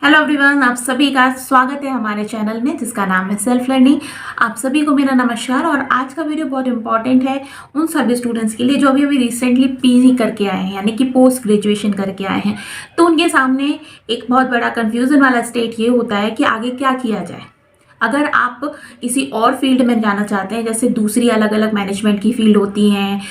Hello everyone, आप सभी का स्वागत है हमारे चैनल में जिसका नाम है सेल्फ लर्निंग। आप सभी को मेरा नमस्कार। और आज का वीडियो बहुत इंपॉर्टेंट है उन सभी स्टूडेंट्स के लिए जो अभी अभी रिसेंटली पीजी करके आए हैं, यानी कि पोस्ट ग्रेजुएशन करके आए हैं। तो उनके सामने एक बहुत बड़ा कंफ्यूजन वाला स्टेट ये होता है कि आगे क्या किया जाए। अगर आप किसी और फील्ड में जाना चाहते हैं, जैसे दूसरी अलग अलग मैनेजमेंट की फील्ड होती हैं,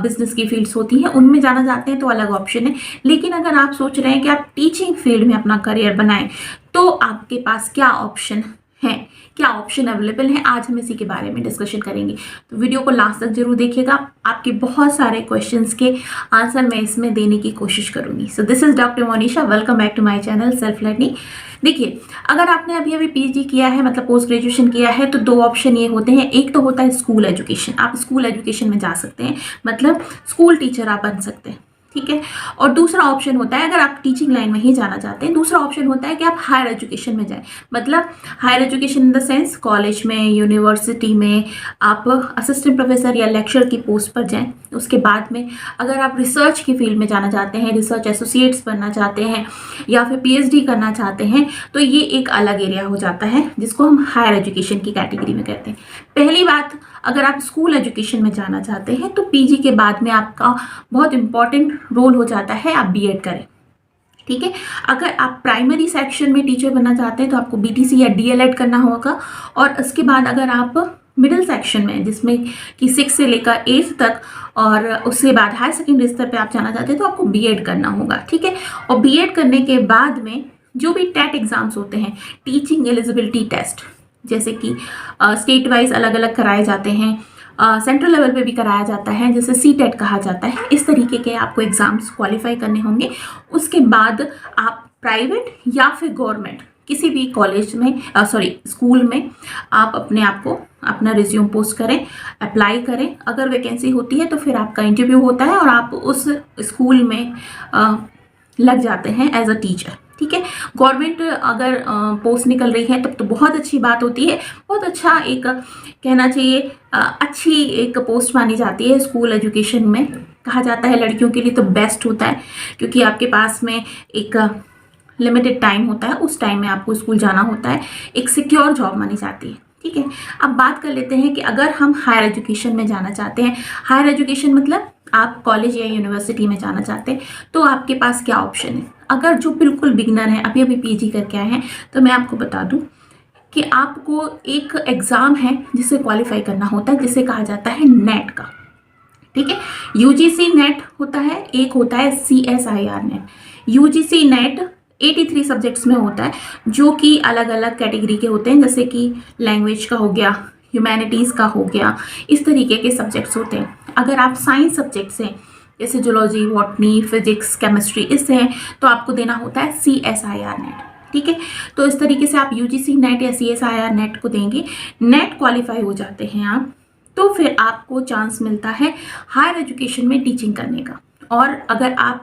बिजनेस की फील्ड्स होती हैं, उनमें जाना चाहते हैं तो अलग ऑप्शन है। लेकिन अगर आप सोच रहे हैं कि आप टीचिंग फील्ड में अपना करियर बनाएं, तो आपके पास क्या ऑप्शन है, क्या ऑप्शन अवेलेबल है, आज हम इसी के बारे में डिस्कशन करेंगे। तो वीडियो को लास्ट तक जरूर देखिएगा। आपके बहुत सारे क्वेश्चंस के आंसर मैं इसमें देने की कोशिश करूंगी। So this is doctor Monisha, welcome back to my channel self learning. देखिए, अगर आपने अभी अभी पीजी किया है, मतलब पोस्ट ग्रेजुएशन किया है, तो दो ऑप्शन ये होते हैं। एक तो होता है स्कूल एजुकेशन, आप स्कूल एजुकेशन में जा सकते हैं, मतलब स्कूल टीचर आप बन सकते हैं, ठीक है। और दूसरा ऑप्शन होता है, अगर आप टीचिंग लाइन में ही जाना चाहते हैं, दूसरा ऑप्शन होता है कि आप हायर एजुकेशन में जाएं। मतलब higher education in the sense college में, यूनिवर्सिटी में आप असिस्टेंट प्रोफेसर या लेक्चर की पोस्ट पर जाएं। उसके बाद में अगर आप रिसर्च की फील्ड में जाना चाहते हैं, रिसर्च एसोसिएट्स बनना चाहते हैं या फिर पीएचडी करना चाहते हैं, तो ये एक अलग एरिया हो जाता है जिसको हम हायर एजुकेशन की कैटेगरी में कहते हैं। पहली बात, अगर आप स्कूल एजुकेशन में जाना चाहते हैं तो पीजी के बाद में आपका बहुत इंपॉर्टेंट रोल हो जाता है आप बीएड करें, ठीक है। अगर आप प्राइमरी सेक्शन में टीचर बनना चाहते हैं तो आपको बीटीसी या डीएलएड करना होगा। और उसके बाद अगर आप मिडिल सेक्शन में, जिसमें कि 6 से लेकर 8 तक, और उसके बाद हायर सेकेंडरी स्तर पे आप जाना चाहते हैं तो आपको बीएड करना होगा, ठीक है। और बीएड करने के बाद में जो भी टेट एग्जाम्स होते हैं, टीचिंग एलिजिबिलिटी टेस्ट, जैसे कि स्टेट वाइज अलग अलग कराए जाते हैं, सेंट्रल लेवल पे भी कराया जाता है, जैसे सीटेट कहा जाता है। इस तरीके के आपको एग्जाम्स क्वालिफाई करने होंगे। उसके बाद आप प्राइवेट या फिर गवर्नमेंट किसी भी कॉलेज में, स्कूल में आप अपने आप को, अपना रिज्यूम पोस्ट करें, अप्लाई करें। अगर वैकेंसी होती है तो फिर आपका इंटरव्यू होता है और आप उस स्कूल में लग जाते हैं एज अ टीचर, ठीक है। गवर्नमेंट अगर पोस्ट निकल रही है तब तो बहुत अच्छी बात होती है, बहुत अच्छा एक कहना चाहिए अच्छी एक पोस्ट मानी जाती है। स्कूल एजुकेशन में कहा जाता है लड़कियों के लिए तो बेस्ट होता है, क्योंकि आपके पास में एक लिमिटेड टाइम होता है, उस टाइम में आपको स्कूल जाना होता है, एक सिक्योर जॉब मानी जाती है, ठीक है। अब बात कर लेते हैं कि अगर हम हायर एजुकेशन में जाना चाहते हैं, हायर एजुकेशन मतलब आप कॉलेज या यूनिवर्सिटी में जाना चाहते हैं, तो आपके पास क्या ऑप्शन है। अगर जो बिल्कुल बिगिनर है, अभी अभी पीजी करके आए हैं, तो मैं आपको बता दूं कि आपको एक एग्ज़ाम है जिसे क्वालिफाई करना होता है, जिसे कहा जाता है नेट का, ठीक है। यूजीसी नेट होता है, एक होता है CSIR net. UGC net 83 subjects में होता है, जो कि अलग अलग कैटेगरी के होते हैं, जैसे कि लैंग्वेज का हो गया, ह्यूमैनिटीज़ का हो गया, इस तरीके के सब्जेक्ट्स होते हैं। अगर आप साइंस सब्जेक्ट से, जैसे जूलॉजी, बॉटनी, फिजिक्स, केमिस्ट्री, इससे हैं, तो आपको देना होता है CSIR नेट, ठीक है। तो इस तरीके से आप यूजीसी नेट या CSIR नेट को देंगे, नेट क्वालिफाई हो जाते हैं आप, तो फिर आपको चांस मिलता है हायर एजुकेशन में टीचिंग करने का। और अगर आप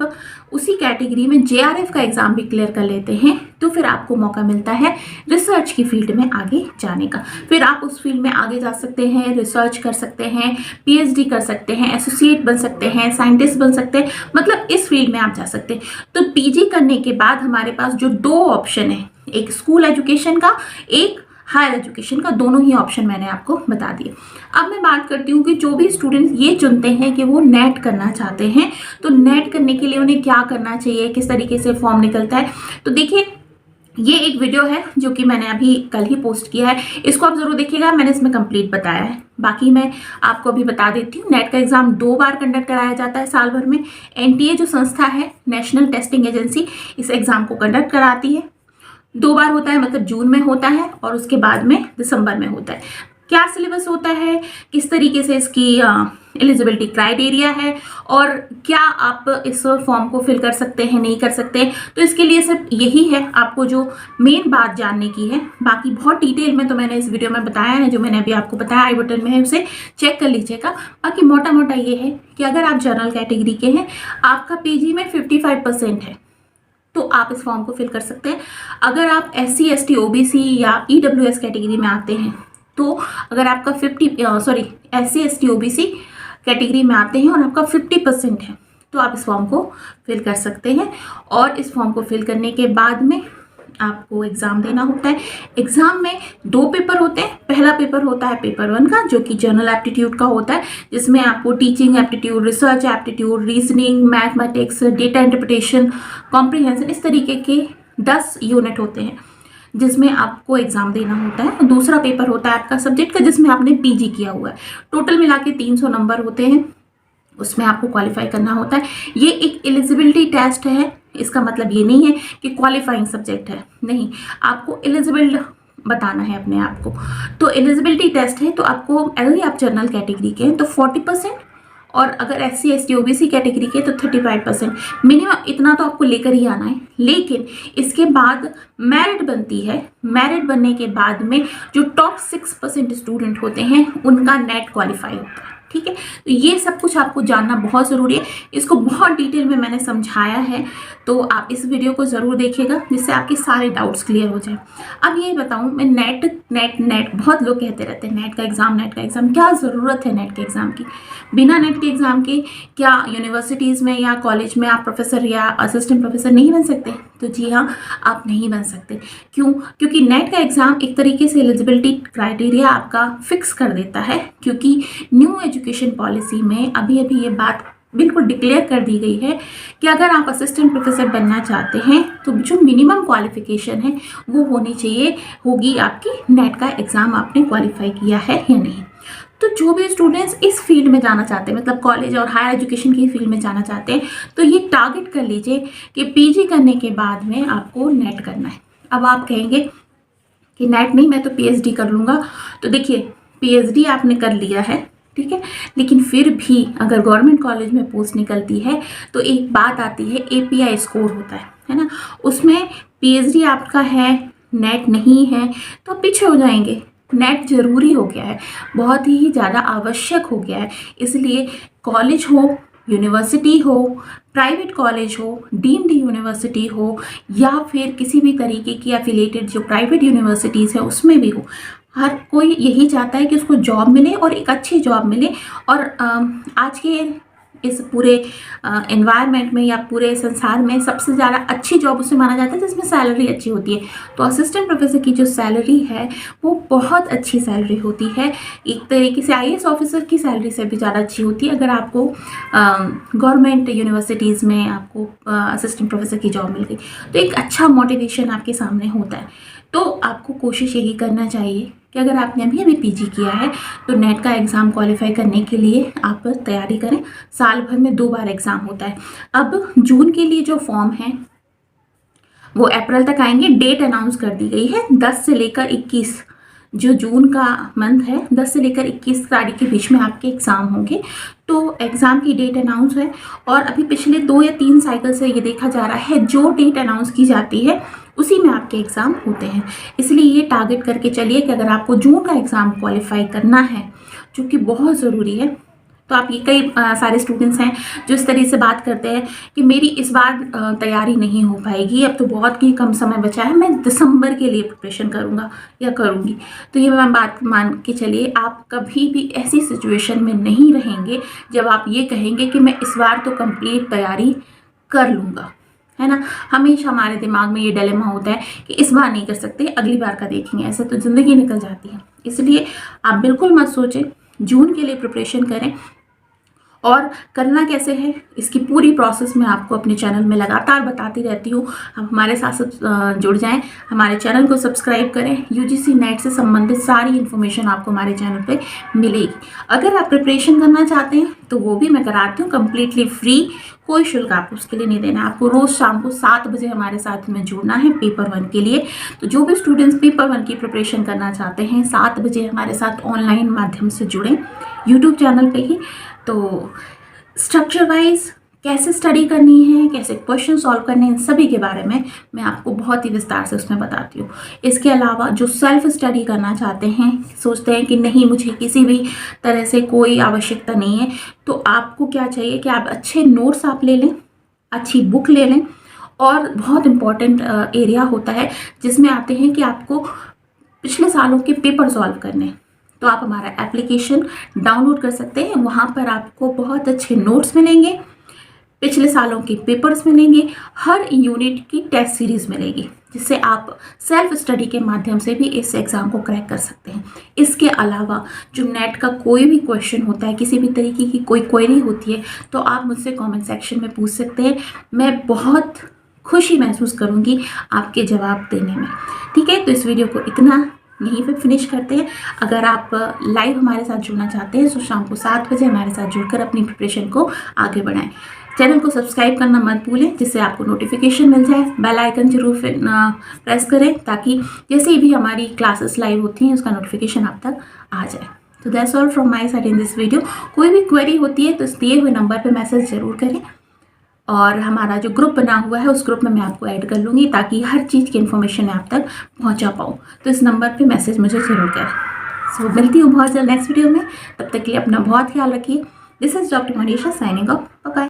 उसी कैटेगरी में JRF का एग्ज़ाम भी क्लियर कर लेते हैं तो फिर आपको मौका मिलता है रिसर्च की फील्ड में आगे जाने का। फिर आप उस फील्ड में आगे जा सकते हैं, रिसर्च कर सकते हैं, पीएचडी कर सकते हैं, एसोसिएट बन सकते हैं, साइंटिस्ट बन सकते हैं, मतलब इस फील्ड में आप जा सकते हैं। तो पीजी करने के बाद हमारे पास जो दो ऑप्शन है, एक स्कूल एजुकेशन का, एक हायर एजुकेशन का, दोनों ही ऑप्शन मैंने आपको बता दिए। अब मैं बात करती हूँ कि जो भी स्टूडेंट्स ये चुनते हैं कि वो नेट करना चाहते हैं, तो नेट करने के लिए उन्हें क्या करना चाहिए, किस तरीके से फॉर्म निकलता है। तो देखिए, ये एक वीडियो है जो कि मैंने अभी कल ही पोस्ट किया है, इसको आप जरूर देखिएगा, मैंने इसमें कंप्लीट बताया है। बाकी मैं आपको अभी बता देती हूँ, नेट का एग्जाम 2 बार कंडक्ट कराया जाता है साल भर में। NTA जो संस्था है, नेशनल टेस्टिंग एजेंसी, इस एग्जाम को कंडक्ट कराती है। 2 बार होता है, मतलब जून में होता है और उसके बाद में दिसंबर में होता है। क्या सिलेबस होता है, किस तरीके से इसकी एलिजिबिलिटी क्राइटेरिया है, और क्या आप इस फॉर्म को फिल कर सकते हैं, नहीं कर सकते, तो इसके लिए सिर्फ यही है आपको जो मेन बात जानने की है। बाकी बहुत डिटेल में तो मैंने इस वीडियो में बताया है, जो मैंने अभी आपको बताया आई बटन में है, उसे चेक कर लीजिएगा। बाकी मोटा मोटा ये है कि अगर आप जनरल कैटेगरी के हैं, आपका पीजी में 55% है, तो आप इस फॉर्म को फिल कर सकते हैं। अगर आप SC ST OBC या EWS कैटेगरी में आते हैं, तो अगर आपका SC ST OBC कैटेगरी में आते हैं और आपका 50% है, तो आप इस फॉर्म को फिल कर सकते हैं। और इस फॉर्म को फिल करने के बाद में आपको एग्ज़ाम देना होता है। एग्ज़ाम में 2 पेपर होते हैं। पहला पेपर होता है पेपर 1 का, जो कि जनरल एप्टीट्यूड का होता है, जिसमें आपको teaching aptitude, research aptitude, reasoning, mathematics, data interpretation, comprehension, इस तरीके के 10 यूनिट होते हैं जिसमें आपको एग्ज़ाम देना होता है। दूसरा पेपर होता है आपका सब्जेक्ट का, जिसमें आपने पीजी किया हुआ है। टोटल मिला के 300 नंबर होते हैं, उसमें आपको क्वालिफाई करना होता है। ये एक एलिजिबिलिटी टेस्ट है। इसका मतलब ये नहीं है कि क्वालिफाइंग सब्जेक्ट है, नहीं, आपको एलिजिबल बताना है अपने आप को। तो एलिजिबिलिटी टेस्ट है, तो आपको अगर आप जनरल कैटेगरी के हैं तो 40%, और अगर SC ST OBC कैटेगरी के तो 35%। मिनिमम इतना तो आपको लेकर ही आना है। लेकिन इसके बाद मेरिट बनती है। मेरिट बनने के बाद में जो टॉप 6% स्टूडेंट होते हैं उनका नेट क्वालिफाई होता है। ठीक है, तो ये सब कुछ आपको जानना बहुत ज़रूरी है। इसको बहुत डिटेल में मैंने समझाया है, तो आप इस वीडियो को ज़रूर देखिएगा जिससे आपके सारे डाउट्स क्लियर हो जाए। अब ये बताऊं मैं, नेट बहुत लोग कहते रहते हैं नेट का एग्ज़ाम, क्या ज़रूरत है नेट के एग्ज़ाम की? बिना नेट के एग्ज़ाम के क्या यूनिवर्सिटीज़ में या कॉलेज में आप प्रोफेसर या असिस्टेंट प्रोफेसर नहीं बन सकते? तो जी हाँ, आप नहीं बन सकते। क्यों? क्योंकि नेट का एग्ज़ाम एक तरीके से एलिजिबिलिटी क्राइटेरिया आपका फिक्स कर देता है, क्योंकि न्यू एजुकेशन पॉलिसी में अभी ये बात बिल्कुल डिक्लेयर कर दी गई है कि अगर आप असिस्टेंट प्रोफेसर बनना चाहते हैं तो जो मिनिमम क्वालिफिकेशन है वो होनी चाहिए, होगी आपकी नेट का एग्ज़ाम आपने क्वालिफाई किया है या नहीं। तो जो भी स्टूडेंट्स इस फील्ड में जाना चाहते हैं, मतलब कॉलेज और हायर एजुकेशन की फील्ड में जाना चाहते हैं, तो ये टारगेट कर लीजिए कि पीजी करने के बाद में आपको नेट करना है। अब आप कहेंगे कि नेट नहीं, मैं तो पीएचडी कर लूँगा। तो देखिए, पीएचडी आपने कर लिया है, ठीक है, लेकिन फिर भी अगर गवर्नमेंट कॉलेज में पोस्ट निकलती है तो एक बात आती है, API स्कोर होता है ना, उसमें पीएचडी आपका है, नेट नहीं है, तो पीछे हो जाएंगे। नेट ज़रूरी हो गया है, बहुत ही ज़्यादा आवश्यक हो गया है। इसलिए कॉलेज हो, यूनिवर्सिटी हो, प्राइवेट कॉलेज हो, डीम्ड यूनिवर्सिटी हो, या फिर किसी भी तरीके की एफिलेटेड जो प्राइवेट यूनिवर्सिटीज़ है उसमें भी हो, हर कोई यही चाहता है कि उसको जॉब मिले और एक अच्छी जॉब मिले। और आज के इस पूरे एनवायरनमेंट में या पूरे संसार में सबसे ज़्यादा अच्छी जॉब उसे माना जाता है जिसमें सैलरी अच्छी होती है। तो असिस्टेंट प्रोफेसर की जो सैलरी है वो बहुत अच्छी सैलरी होती है, एक तरीके से IAS ऑफिसर की सैलरी से भी ज़्यादा अच्छी होती है अगर आपको गवर्नमेंट यूनिवर्सिटीज़ में आपको असिस्टेंट प्रोफेसर की जॉब मिल गई। तो एक अच्छा मोटिवेशन आपके सामने होता है। तो आपको कोशिश यही करना चाहिए कि अगर आपने अभी पीजी किया है तो नेट का एग्ज़ाम क्वालिफाई करने के लिए आप तैयारी करें। साल भर में 2 बार एग्ज़ाम होता है। अब जून के लिए जो फॉर्म है वो अप्रैल तक आएंगे। डेट अनाउंस कर दी गई है 10 से लेकर 21, जो जून का मंथ है 10 से लेकर 21 तारीख के बीच में आपके एग्ज़ाम होंगे। तो एग्ज़ाम की डेट अनाउंस है, और अभी पिछले 2 या 3 साइकिल से ये देखा जा रहा है जो डेट अनाउंस की जाती है उसी में आपके एग्ज़ाम होते हैं। इसलिए ये टारगेट करके चलिए कि अगर आपको जून का एग्ज़ाम क्वालिफाई करना है, जो कि बहुत ज़रूरी है। तो आप ये कई सारे स्टूडेंट्स हैं जो इस तरीके से बात करते हैं कि मेरी इस बार तैयारी नहीं हो पाएगी, अब तो बहुत ही कम समय बचा है, मैं दिसंबर के लिए प्रिपरेशन करूँगा या करूँगी। तो ये मैं बात मान के चलिए, आप कभी भी ऐसी सिचुएशन में नहीं रहेंगे जब आप ये कहेंगे कि मैं इस बार तो कंप्लीट तैयारी कर लूँगा, है ना। हमेशा हमारे दिमाग में ये डिलेमा होता है कि इस बार नहीं कर सकते, अगली बार का देखेंगे, ऐसे तो ज़िंदगी निकल जाती है। इसलिए आप बिल्कुल मत सोचें, जून के लिए प्रिपरेशन करें। और करना कैसे है इसकी पूरी प्रोसेस मैं आपको अपने चैनल में लगातार बताती रहती हूँ। आप हमारे साथ जुड़ जाएं, हमारे चैनल को सब्सक्राइब करें। UGC नेट से संबंधित सारी इन्फॉर्मेशन आपको हमारे चैनल पे मिलेगी। अगर आप प्रिपरेशन करना चाहते हैं तो वो भी मैं कराती हूँ कम्प्लीटली फ्री, कोई शुल्क आपको उसके लिए नहीं देना। आपको रोज़ शाम को 7 बजे हमारे साथ में जुड़ना है पेपर 1 के लिए। तो जो भी स्टूडेंट्स पेपर 1 की प्रिपरेशन करना चाहते हैं 7 बजे हमारे साथ ऑनलाइन माध्यम से जुड़ें, यूट्यूब चैनल पे ही। तो स्ट्रक्चर वाइज कैसे स्टडी करनी है, कैसे क्वेश्चन सॉल्व करने हैं, इन सभी के बारे में मैं आपको बहुत ही विस्तार से उसमें बताती हूँ। इसके अलावा जो सेल्फ स्टडी करना चाहते हैं, सोचते हैं कि नहीं मुझे किसी भी तरह से कोई आवश्यकता नहीं है, तो आपको क्या चाहिए कि आप अच्छे नोट्स आप ले लें, अच्छी बुक ले लें। और बहुत इम्पॉर्टेंट एरिया होता है जिसमें आते हैं कि आपको पिछले सालों के पेपर सॉल्व करने। तो आप हमारा एप्लीकेशन डाउनलोड कर सकते हैं, वहाँ पर आपको बहुत अच्छे नोट्स मिलेंगे, पिछले सालों के पेपर्स मिलेंगे, हर यूनिट की टेस्ट सीरीज़ मिलेगी जिससे आप सेल्फ स्टडी के माध्यम से भी इस एग्ज़ाम को क्रैक कर सकते हैं। इसके अलावा जो नेट का कोई भी क्वेश्चन होता है, किसी भी तरीके की कोई क्वेरी होती है, तो आप मुझसे कमेंट सेक्शन में पूछ सकते हैं। मैं बहुत खुशी महसूस करूँगी आपके जवाब देने में। ठीक है, तो इस वीडियो को इतना यहीं पे फिनिश करते हैं। अगर आप लाइव हमारे साथ जुड़ना चाहते हैं तो शाम को 7 बजे हमारे साथ जुड़कर अपनी प्रिपरेशन को आगे बढ़ाएं। चैनल को सब्सक्राइब करना मत भूलें, जिससे आपको नोटिफिकेशन मिल जाए। बेल आइकन जरूर प्रेस करें ताकि जैसे भी हमारी क्लासेस लाइव होती हैं उसका नोटिफिकेशन आप तक आ जाए। तो that's all from my side in this video. कोई भी क्वेरी होती है तो इस दिए हुए नंबर पर मैसेज ज़रूर करें, और हमारा जो ग्रुप बना हुआ है उस ग्रुप में मैं आपको ऐड कर लूँगी ताकि हर चीज़ की इन्फॉर्मेशन मैं आप तक पहुँचा पाऊँ। तो इस नंबर पे मैसेज मुझे ज़रूर करें। सो मिलती हूँ बहुत जल्द नेक्स्ट वीडियो में। तब तक के लिए अपना बहुत ख्याल रखिए। This is doctor Manisha signing off. Bye bye.